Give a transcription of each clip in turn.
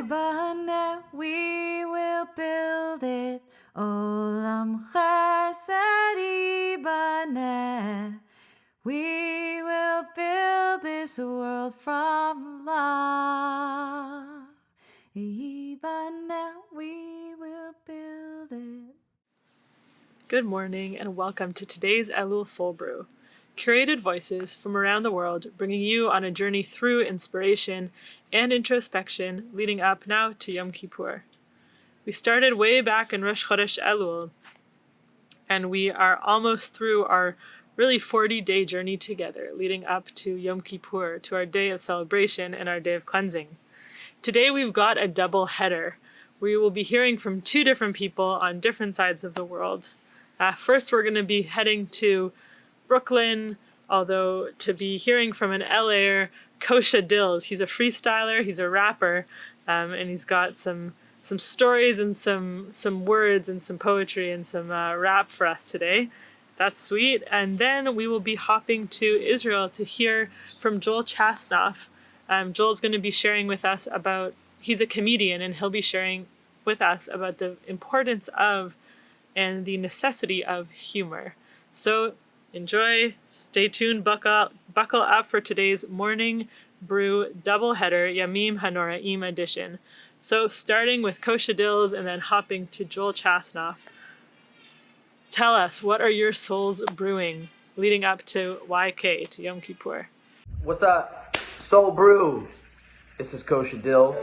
Yibane, we will build it. Olam chesed yibane. We will build this world from love. Yibane, we will build it. Good morning and welcome to today's Elul Soul Brew. Curated voices from around the world bringing you on a journey through inspiration and introspection leading up now to Yom Kippur. We started way back in Rosh Chodesh Elul and we are almost through our really 40-day journey together leading up to Yom Kippur, to our day of celebration and our day of cleansing. Today we've got a double header. We will be hearing from two different people on different sides of the world. First, we're going to be heading to Brooklyn, although to be hearing from an LAer, Kosha Dillz. He's a freestyler, he's a rapper, and he's got some stories and some words and some poetry and some rap for us today. That's sweet. And then we will be hopping to Israel to hear from Joel Chasnoff. Joel's going to be sharing with us about, he's a comedian, and he'll be sharing with us about the importance of and the necessity of humor. So enjoy, stay tuned, buckle up for today's morning brew doubleheader Yamim Hanoraim edition. So starting with Kosha Dillz and then hopping to Joel Chasnoff. Tell us, what are your souls brewing leading up to YK, to Yom Kippur? What's up? Soul Brew. This is Kosha Dillz,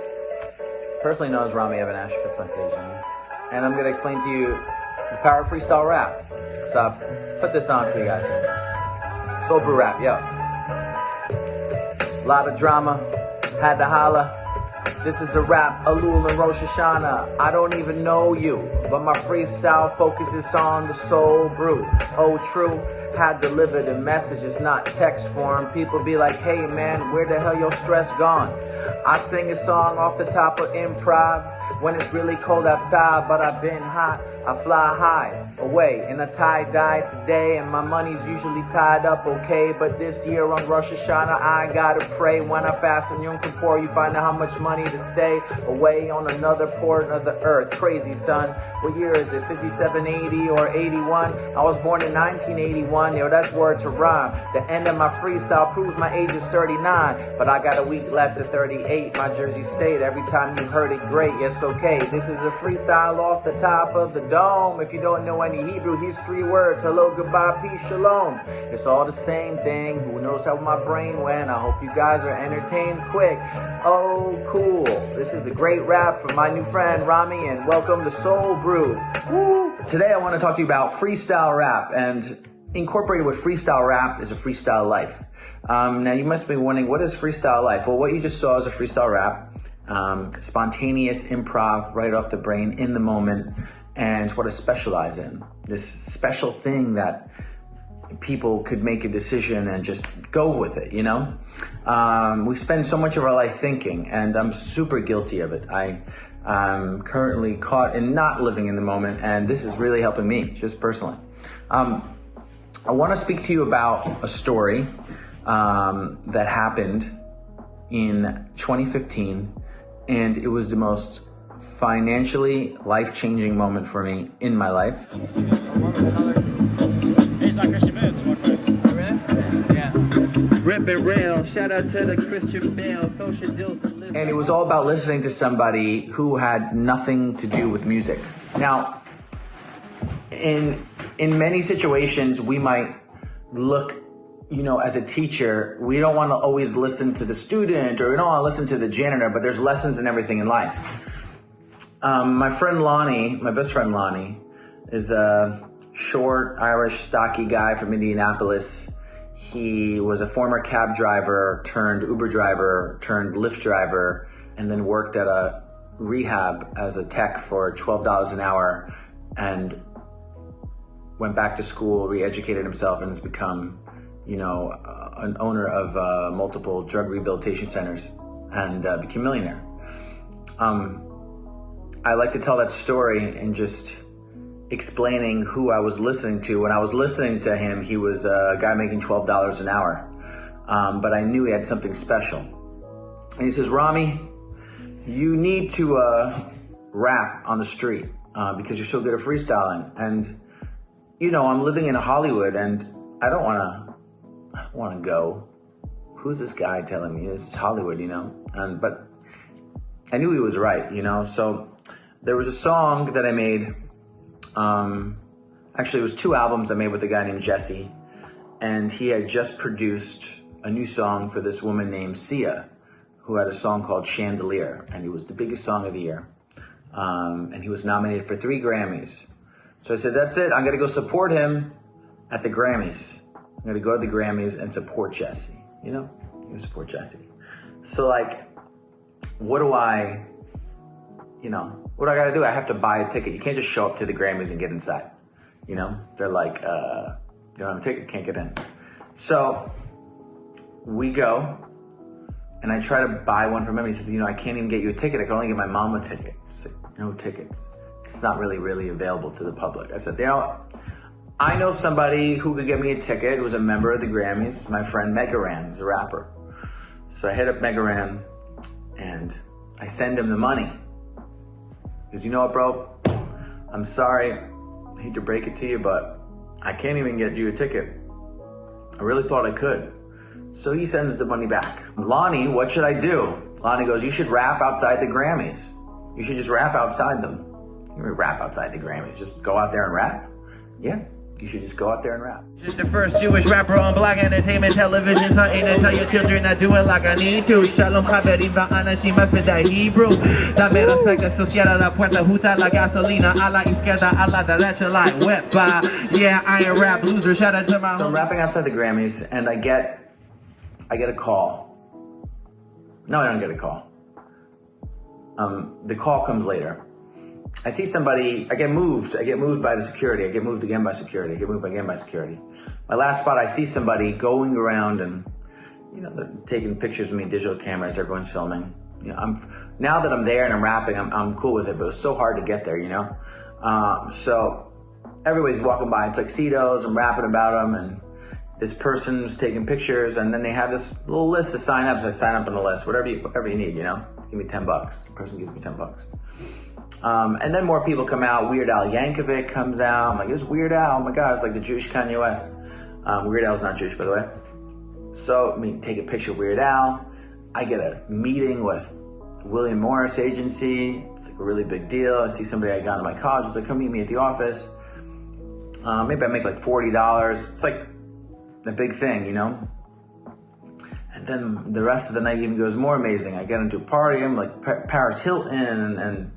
personally known as Rami Avinash, that's my stage name. And I'm going to explain to you the power of freestyle rap. So I put this on for you guys. Soul Brew rap, yo. Lot of drama, had to holla. This is a rap, Elul and Rosh Hashanah. I don't even know you, but my freestyle focuses on the Soul Brew. Oh, true, had delivered a message, it's not text form. People be like, hey man, where the hell your stress gone? I sing a song off the top of improv when it's really cold outside, but I've been hot. I fly high, away in a tie-dye today, and my money's usually tied up okay. But this year on Rosh Hashanah, I gotta pray. When I fast on Yom Kippur, you find out how much money to stay away on another port of the earth. Crazy, son. What year is it? 57, 80, or 81? I was born in 1981. Yo, that's word to rhyme. The end of my freestyle proves my age is 39, but I got a week left at 38. My Jersey State. Every time you heard it, great. Yes, okay. This is a freestyle off the top of the dome. If you don't know any Hebrew, here's 3 words. Hello, goodbye, peace, shalom. It's all the same thing. Who knows how my brain went? I hope you guys are entertained quick. Oh, cool. This is a great rap from my new friend, Rami, and welcome to Soul Brew. Woo! Today, I want to talk to you about freestyle rap, and incorporated with freestyle rap is a freestyle life. Now, you must be wondering, what is freestyle life? Well, what you just saw is a freestyle rap. Spontaneous improv right off the brain in the moment, and what I specialize in. This special thing that people could make a decision and just go with it, you know? We spend so much of our life thinking, and I'm super guilty of it. I'm currently caught in not living in the moment, and this is really helping me, just personally. I want to speak to you about a story that happened in 2015, and it was the most financially life-changing moment for me in my life. Rip it real, shout out to the Christian Bale, Kosha Dillz. And it was all about listening to somebody who had nothing to do with music. Now, in many situations, we might look, you know, as a teacher, we don't want to always listen to the student, or we don't want to listen to the janitor, but there's lessons in everything in life. My friend Lonnie, my best friend Lonnie, is a short, Irish, stocky guy from Indianapolis. He was a former cab driver, turned Uber driver, turned Lyft driver, and then worked at a rehab as a tech for $12 an hour, and went back to school, re-educated himself, and has become, you know, an owner of multiple drug rehabilitation centers, and became a millionaire. I like to tell that story and just explaining who I was listening to. When I was listening to him, he was a guy making $12 an hour, but I knew he had something special. And he says, Rami, you need to rap on the street because you're so good at freestyling. And, you know, I'm living in Hollywood and I don't want to go. Who's this guy telling me this is Hollywood, you know? But I knew he was right, you know? So there was a song that I made. Actually, it was 2 albums I made with a guy named Jesse. And he had just produced a new song for this woman named Sia, who had a song called Chandelier. And it was the biggest song of the year. And he was nominated for 3 Grammys. So I said, that's it. I'm going to go support him at the Grammys. I'm going to go to the Grammys and support Jesse. You know, you support Jesse. So like, what do I got to do? I have to buy a ticket. You can't just show up to the Grammys and get inside. You know, they're like, you don't have a ticket, can't get in. So we go and I try to buy one from him. He says, you know, I can't even get you a ticket. I can only get my mom a ticket. I said, no tickets. It's not really available to the public. I said, you know, I know somebody who could get me a ticket, who's a member of the Grammys, my friend Megaran, who's a rapper. So I hit up Megaran and I send him the money. He goes, you know what, bro? I'm sorry, I hate to break it to you, but I can't even get you a ticket. I really thought I could. So he sends the money back. Lonnie, what should I do? Lonnie goes, you should rap outside the Grammys. You should just rap outside them. You rap outside the Grammys, just go out there and rap. Yeah. You should just go out there and rap. Just the first Jewish rapper on Black Entertainment Television. Something to tell your children I do it like I need to. Shalom Haverim Ba'ana, she must be the Hebrew. Dame respecto, so cierra la puerta, juta la gasolina. A la izquierda, a la derecha, like whip. Yeah, I ain't rap loser. Shout out to my So I'm rapping outside the Grammys and I get a call. No, I don't get a call. The call comes later. I see somebody, I get moved by the security, I get moved again by security, I get moved again by security. My last spot, I see somebody going around and, you know, they're taking pictures of me, digital cameras, everyone's filming. You know, now that I'm there and I'm rapping, I'm cool with it, but it was so hard to get there, you know? So everybody's walking by in tuxedos, I'm rapping about them, and this person's taking pictures, and then they have this little list to sign up, so I sign up on the list, whatever you need, you know? Give me $10, the person gives me $10. And then more people come out. Weird Al Yankovic comes out. I'm like, it's Weird Al. Oh my God, it's like the Jewish Kanye West. Weird Al's not Jewish, by the way. So, take a picture of Weird Al. I get a meeting with William Morris Agency. It's like a really big deal. I see somebody I got in my college. It's like, come meet me at the office. Maybe I make like $40. It's like a big thing, you know? And then the rest of the night even goes more amazing. I get into a party. I'm like Paris Hilton and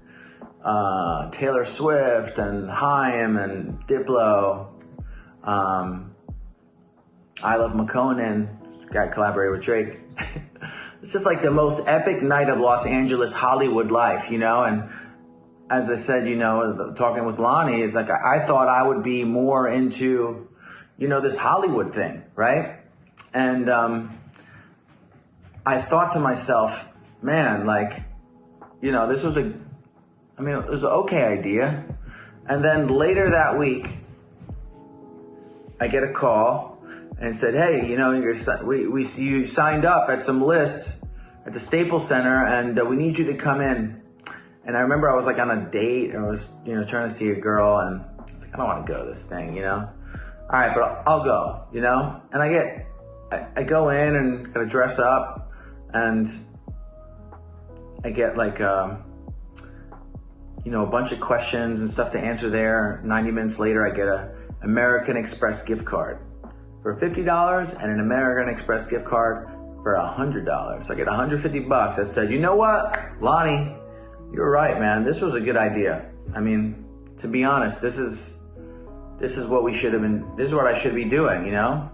Taylor Swift and Haim and Diplo. I Love McConan, guy collaborated with Drake. It's just like the most epic night of Los Angeles Hollywood life, you know? And as I said, you know, talking with Lonnie, it's like I thought I would be more into, you know, this Hollywood thing, right? And I thought to myself, man, like, you know, this was it was an okay idea. And then later that week, I get a call and said, hey, you know, we see you signed up at some list at the Staples Center and we need you to come in. And I remember I was like on a date and I was, you know, trying to see a girl and I was like, I don't want to go to this thing, you know? All right, but I'll go, you know? And I go in and gotta dress up and I get like, you know, a bunch of questions and stuff to answer there. 90 minutes later, I get a American Express gift card for $50 and an American Express gift card for $100. So I get $150. I said, you know what, Lonnie, you're right, man. This was a good idea. I mean, to be honest, this is what we should have been, this is what I should be doing, you know?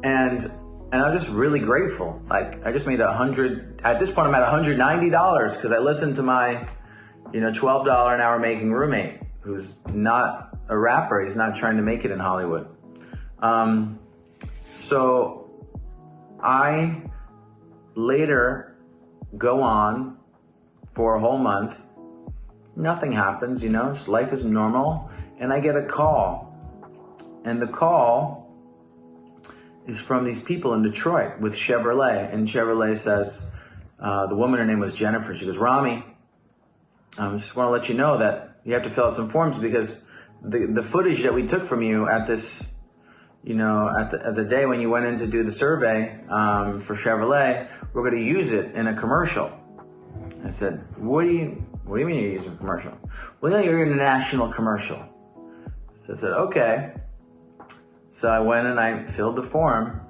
And I'm just really grateful. Like, I just made at this point I'm at $190 because I listened to my, you know, $12 an hour making roommate who's not a rapper. He's not trying to make it in Hollywood. So I later go on for a whole month. Nothing happens, you know, just life is normal. And I get a call. And the call is from these people in Detroit with Chevrolet. And Chevrolet says, the woman, her name was Jennifer. She goes, Rami, I just want to let you know that you have to fill out some forms because the footage that we took from you at this, at the day when you went in to do the survey for Chevrolet, we're going to use it in a commercial. I said, what do you mean you're using a commercial? Well, you're in a national commercial. So I said, okay. So I went and I filled the form,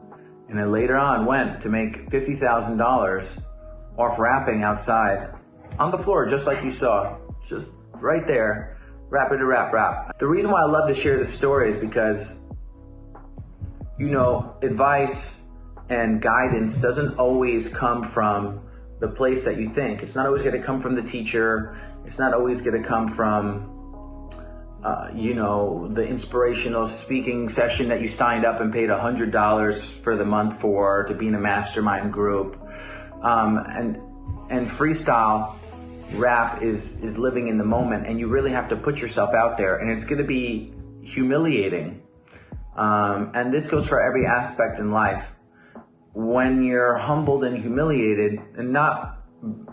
and I later on went to make $50,000 off rapping outside on the floor, just like you saw, just right there, rap. The reason why I love to share this story is because, advice and guidance doesn't always come from the place that you think. It's not always going to come from the teacher. It's not always going to come from, the inspirational speaking session that you signed up and paid $100 for the month to be in a mastermind group. And freestyle rap is living in the moment, and you really have to put yourself out there, and it's going to be humiliating. And this goes for every aspect in life. When you're humbled and humiliated, and not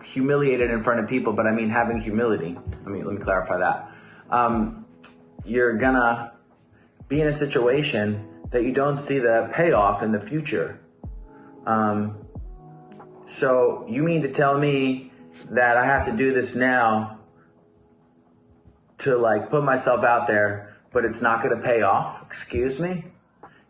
humiliated in front of people, but I mean having humility. Let me clarify that. You're gonna be in a situation that you don't see the payoff in the future. So you mean to tell me that I have to do this now to put myself out there, but it's not gonna pay off? Excuse me?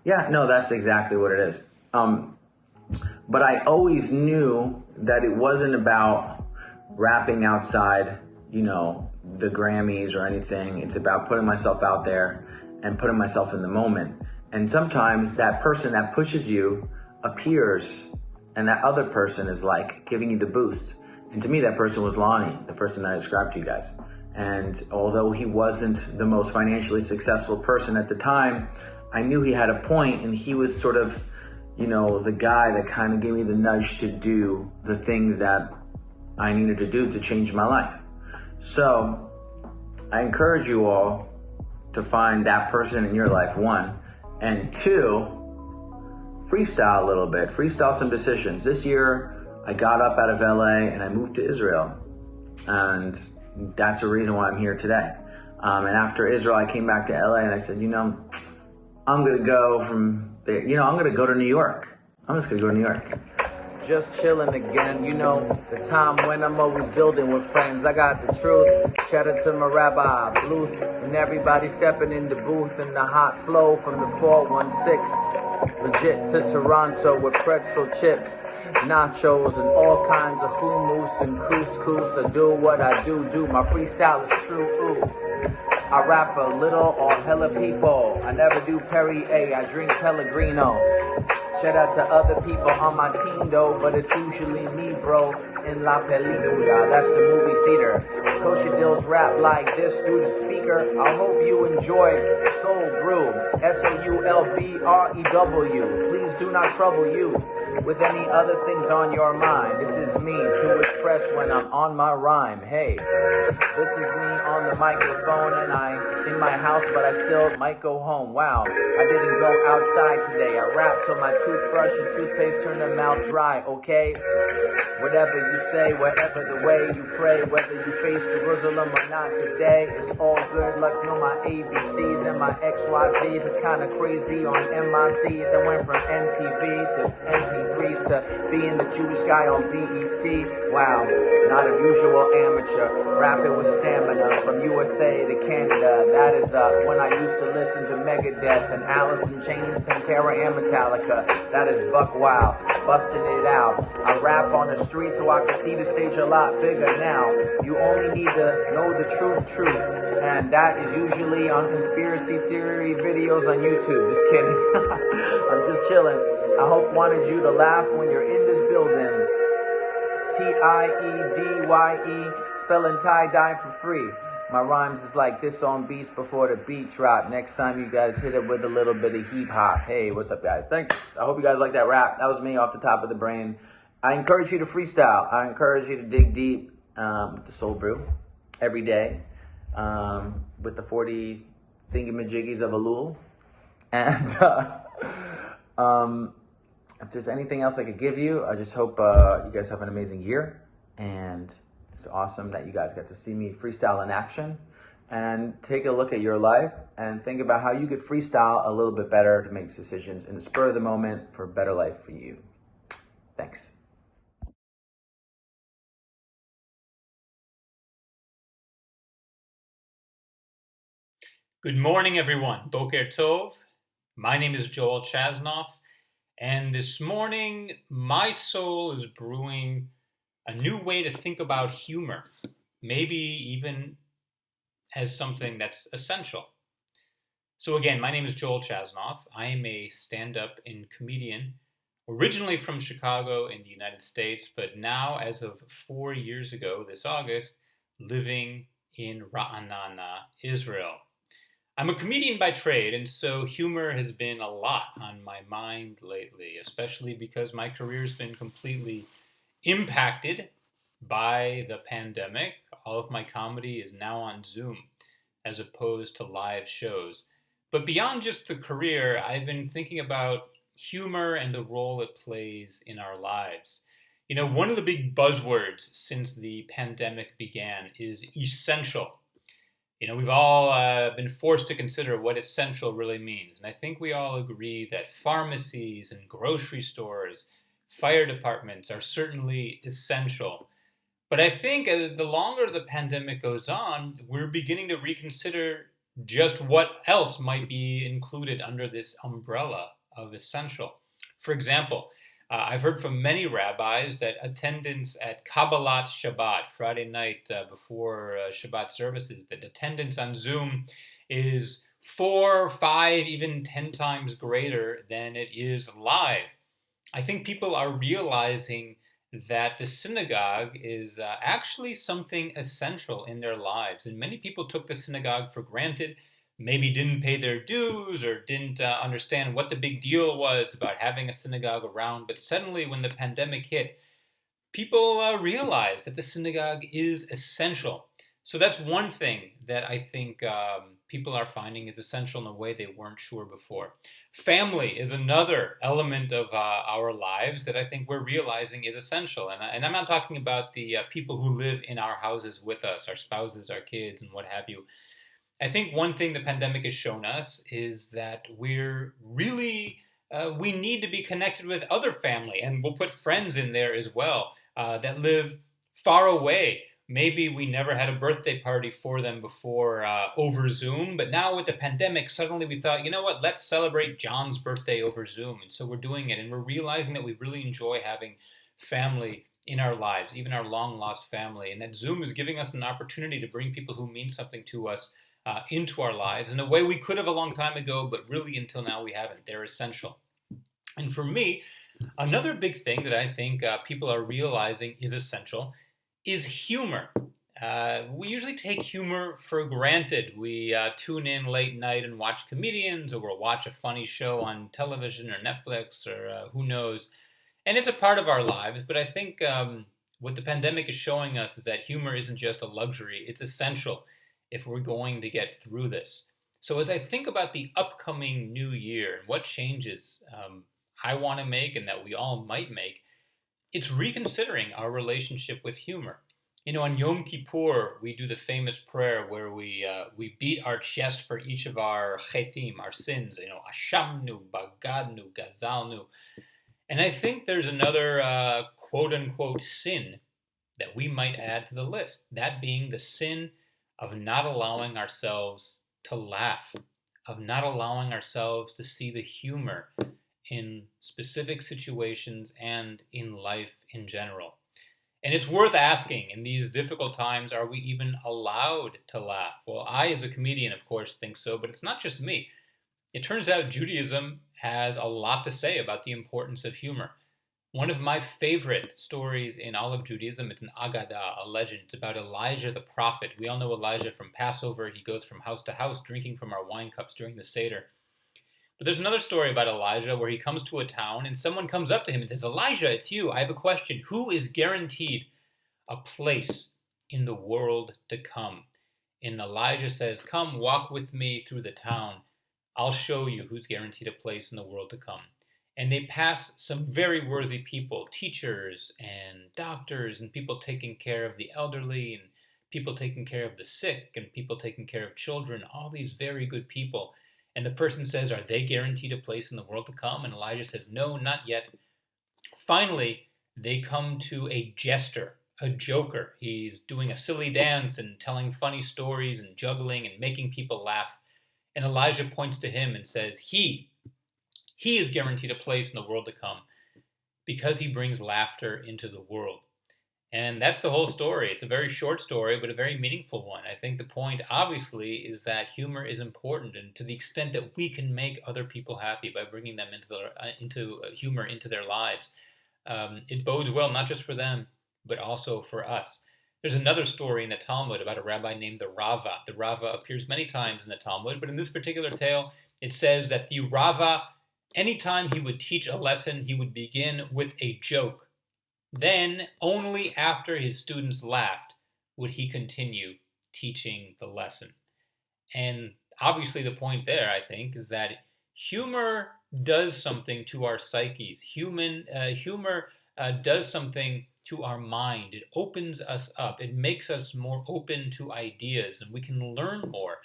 Yeah, no, that's exactly what it is. But I always knew that it wasn't about rapping outside, the Grammys or anything. It's about putting myself out there and putting myself in the moment. And sometimes that person that pushes you appears, and that other person is giving you the boost. And to me, that person was Lonnie, the person that I described to you guys. And although he wasn't the most financially successful person at the time, I knew he had a point, and he was sort of, the guy that kind of gave me the nudge to do the things that I needed to do to change my life. So I encourage you all to find that person in your life, one. And two, freestyle a little bit, freestyle some decisions. This year, I got up out of LA and I moved to Israel. And that's the reason why I'm here today. And after Israel, I came back to LA and I said, I'm gonna go from there. I'm gonna go to New York. I'm just gonna go to New York. Just chilling again, the time when I'm always building with friends. I got the truth. Shout out to my rabbi, Bluth, and everybody stepping in the booth and the hot flow from the 416. Legit to Toronto with pretzel chips, nachos, and all kinds of hummus and couscous. I do what I do. My freestyle is true. Ooh. I rap for little or hella people. I never do Perrier, I drink Pellegrino. Shout out to other people on my team though, but it's usually me, bro, in La Película. That's the movie theater. Kosha Dillz rap like this through the speaker. I hope you enjoyed Soul Brew, SOULBREW. Please do not trouble you with any other things on your mind. This is me to express when I'm on my rhyme. Hey, this is me on the microphone, and I'm in my house, but I still might go home. Wow, I didn't go outside today. I rapped till my toothbrush and toothpaste turned their mouth dry, okay? Whatever you say, whatever the way you pray, whether you face Jerusalem or not today, it's all good. Like my ABCs and my XYZs. It's kind of crazy on MICs. I went from MTV to MP3s to being the Jewish guy on BET. Wow, not a usual amateur. Rapping with stamina from USA to Canada. That is when I used to listen to Megadeth and Alice in Chains, Pantera, and Metallica. That is buck wild, busting it out. I rap on the street so I can see the stage a lot bigger now. You only need to know the truth. And that is usually on conspiracy theory videos on YouTube. Just kidding. I'm just chilling. I hope wanted you to laugh when you're in this building. TIEDYE, spelling tie-dye for free. My rhymes is like this on beats before the beat drop. Next time you guys hit it with a little bit of hip hop. Hey, what's up, guys? Thanks. I hope you guys like that rap. That was me off the top of the brain. I encourage you to freestyle. I encourage you to dig deep with the Soul Brew every day with the 40 thingamajiggies of Elul. if there's anything else I could give you, I just hope you guys have an amazing year. And it's awesome that you guys got to see me freestyle in action. And take a look at your life and think about how you could freestyle a little bit better to make decisions in the spur of the moment for a better life for you. Thanks. Good morning, everyone. Boker Tov. My name is Joel Chasnoff, and this morning my soul is brewing a new way to think about humor, maybe even as something that's essential. So again, my name is Joel Chasnoff. I am a stand-up and comedian, originally from Chicago in the United States, but now, as of 4 years ago, this August, living in Ra'anana, Israel. I'm a comedian by trade, and so humor has been a lot on my mind lately, especially because my career's been completely impacted by the pandemic. All of my comedy is now on Zoom as opposed to live shows. But beyond just the career, I've been thinking about humor and the role it plays in our lives. You know, one of the big buzzwords since the pandemic began is essential. You know, we've all been forced to consider what essential really means. And I think we all agree that pharmacies and grocery stores, fire departments are certainly essential. But I think as the longer the pandemic goes on, we're beginning to reconsider just what else might be included under this umbrella of essential. For example, I've heard from many rabbis that attendance at Kabbalat Shabbat, Friday night before Shabbat services, that attendance on Zoom is 4, 5, even 10 times greater than it is live. I think people are realizing that the synagogue is actually something essential in their lives. And many people took the synagogue for granted, maybe didn't pay their dues or didn't understand what the big deal was about having a synagogue around. But suddenly, when the pandemic hit, people realized that the synagogue is essential. So that's one thing that I think people are finding is essential in a way they weren't sure before. Family is another element of our lives that I think we're realizing is essential. And I'm not talking about the people who live in our houses with us, our spouses, our kids, and what have you. I think one thing the pandemic has shown us is that we're really, we need to be connected with other family, and we'll put friends in there as well that live far away. Maybe we never had a birthday party for them before over Zoom, but now with the pandemic, suddenly we thought, you know what, let's celebrate John's birthday over Zoom. And so we're doing it, and we're realizing that we really enjoy having family in our lives, even our long lost family, and that Zoom is giving us an opportunity to bring people who mean something to us into our lives in a way we could have a long time ago, but really until now we haven't. They're essential. And for me, another big thing that I think people are realizing is essential is humor. We usually take humor for granted. We tune in late night and watch comedians, or we'll watch a funny show on television or Netflix or who knows. And it's a part of our lives, but I think what the pandemic is showing us is that humor isn't just a luxury, it's essential if we're going to get through this. So as I think about the upcoming new year and what changes I want to make and that we all might make, it's reconsidering our relationship with humor. You know, on Yom Kippur, we do the famous prayer where we beat our chest for each of our chetim, our sins. You know, ashamnu, bagadnu, gazalnu. And I think there's another quote-unquote sin that we might add to the list, that being the sin of not allowing ourselves to laugh, of not allowing ourselves to see the humor in specific situations and in life in general. And it's worth asking, in these difficult times, are we even allowed to laugh? Well, I, as a comedian, of course, think so, but it's not just me. It turns out Judaism has a lot to say about the importance of humor. One of my favorite stories in all of Judaism, it's an Agadah, a legend. It's about Elijah the prophet. We all know Elijah from Passover. He goes from house to house drinking from our wine cups during the Seder. But there's another story about Elijah where he comes to a town and someone comes up to him and says, Elijah, it's you. I have a question. Who is guaranteed a place in the world to come? And Elijah says, come walk with me through the town. I'll show you who's guaranteed a place in the world to come. And they pass some very worthy people, teachers and doctors and people taking care of the elderly and people taking care of the sick and people taking care of children, all these very good people. And the person says, are they guaranteed a place in the world to come? And Elijah says, no, not yet. Finally, they come to a jester, a joker. He's doing a silly dance and telling funny stories and juggling and making people laugh. And Elijah points to him and says, he is guaranteed a place in the world to come because he brings laughter into the world. And that's the whole story. It's a very short story, but a very meaningful one. I think the point, obviously, is that humor is important, and to the extent that we can make other people happy by bringing them into humor into their lives, it bodes well not just for them, but also for us. There's another story in the Talmud about a rabbi named the Rava. The Rava appears many times in the Talmud, but in this particular tale, it says that the Rava, anytime he would teach a lesson, he would begin with a joke. Then, only after his students laughed, would he continue teaching the lesson. And obviously, the point there, I think, is that humor does something to our psyches. Humor does something to our mind. It opens us up. It makes us more open to ideas, and we can learn more.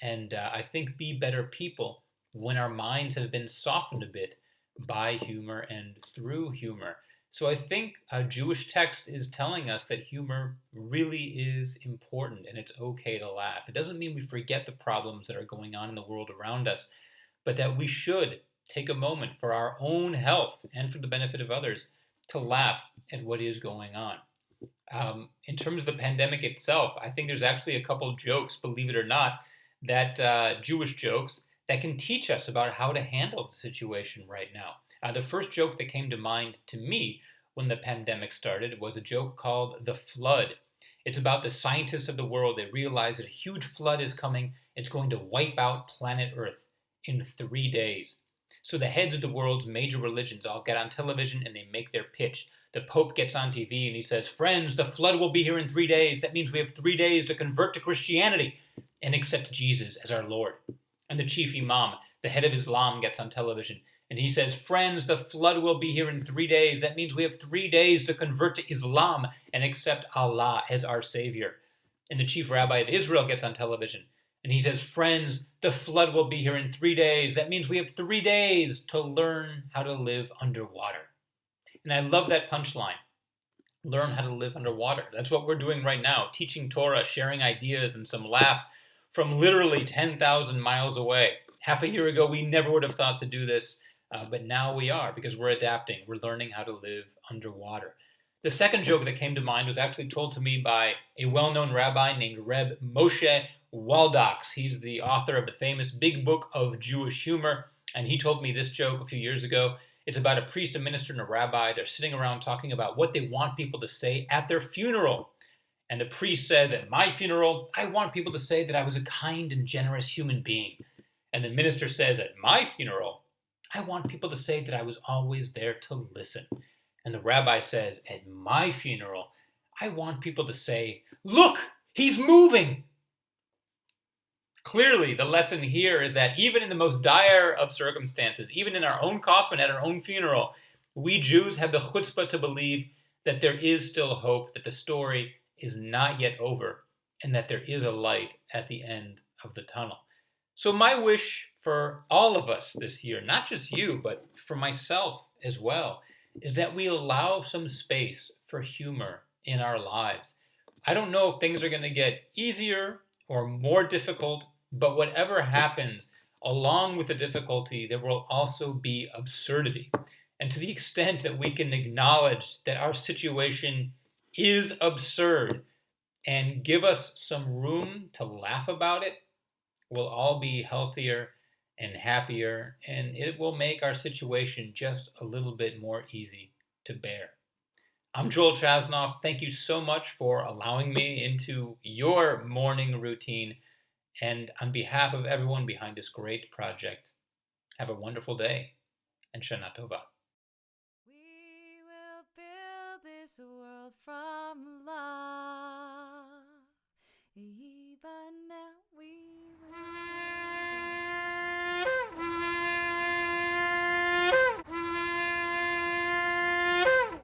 And I think be better people when our minds have been softened a bit by humor and through humor. So I think a Jewish text is telling us that humor really is important and it's okay to laugh. It doesn't mean we forget the problems that are going on in the world around us, but that we should take a moment for our own health and for the benefit of others to laugh at what is going on. In terms of the pandemic itself, I think there's actually a couple jokes, believe it or not, that Jewish jokes that can teach us about how to handle the situation right now. The first joke that came to mind to me when the pandemic started was a joke called The Flood. It's about the scientists of the world. They realize that a huge flood is coming. It's going to wipe out planet Earth in 3 days. So the heads of the world's major religions all get on television and they make their pitch. The Pope gets on TV and he says, friends, the flood will be here in 3 days. That means we have 3 days to convert to Christianity and accept Jesus as our Lord. And the chief imam, the head of Islam, gets on television and he says, friends, the flood will be here in 3 days. That means we have 3 days to convert to Islam and accept Allah as our Savior. And the chief rabbi of Israel gets on television and he says, friends, the flood will be here in 3 days. That means we have 3 days to learn how to live underwater. And I love that punchline. Learn how to live underwater. That's what we're doing right now, teaching Torah, sharing ideas and some laughs from literally 10,000 miles away. Half a year ago, we never would have thought to do this. But now we are, because we're adapting. We're learning how to live underwater. The second joke that came to mind was actually told to me by a well-known rabbi named Reb Moshe Waldox. He's the author of the famous Big Book of Jewish Humor, and he told me this joke a few years ago. It's about a priest, a minister, and a rabbi. They're sitting around talking about what they want people to say at their funeral. And the priest says, at my funeral, I want people to say that I was a kind and generous human being. And the minister says, at my funeral, I want people to say that I was always there to listen. And the rabbi says, at my funeral, I want people to say, look, he's moving. Clearly, the lesson here is that even in the most dire of circumstances, even in our own coffin at our own funeral, we Jews have the chutzpah to believe that there is still hope, that the story is not yet over, and that there is a light at the end of the tunnel. So my wish for all of us this year, not just you, but for myself as well, is that we allow some space for humor in our lives. I don't know if things are going to get easier or more difficult, but whatever happens, along with the difficulty, there will also be absurdity. And to the extent that we can acknowledge that our situation is absurd and give us some room to laugh about it, we'll all be healthier and happier, and it will make our situation just a little bit more easy to bear. I'm Joel Chasnoff. Thank you so much for allowing me into your morning routine. And on behalf of everyone behind this great project, have a wonderful day and Shana Tova. We will build this world from love.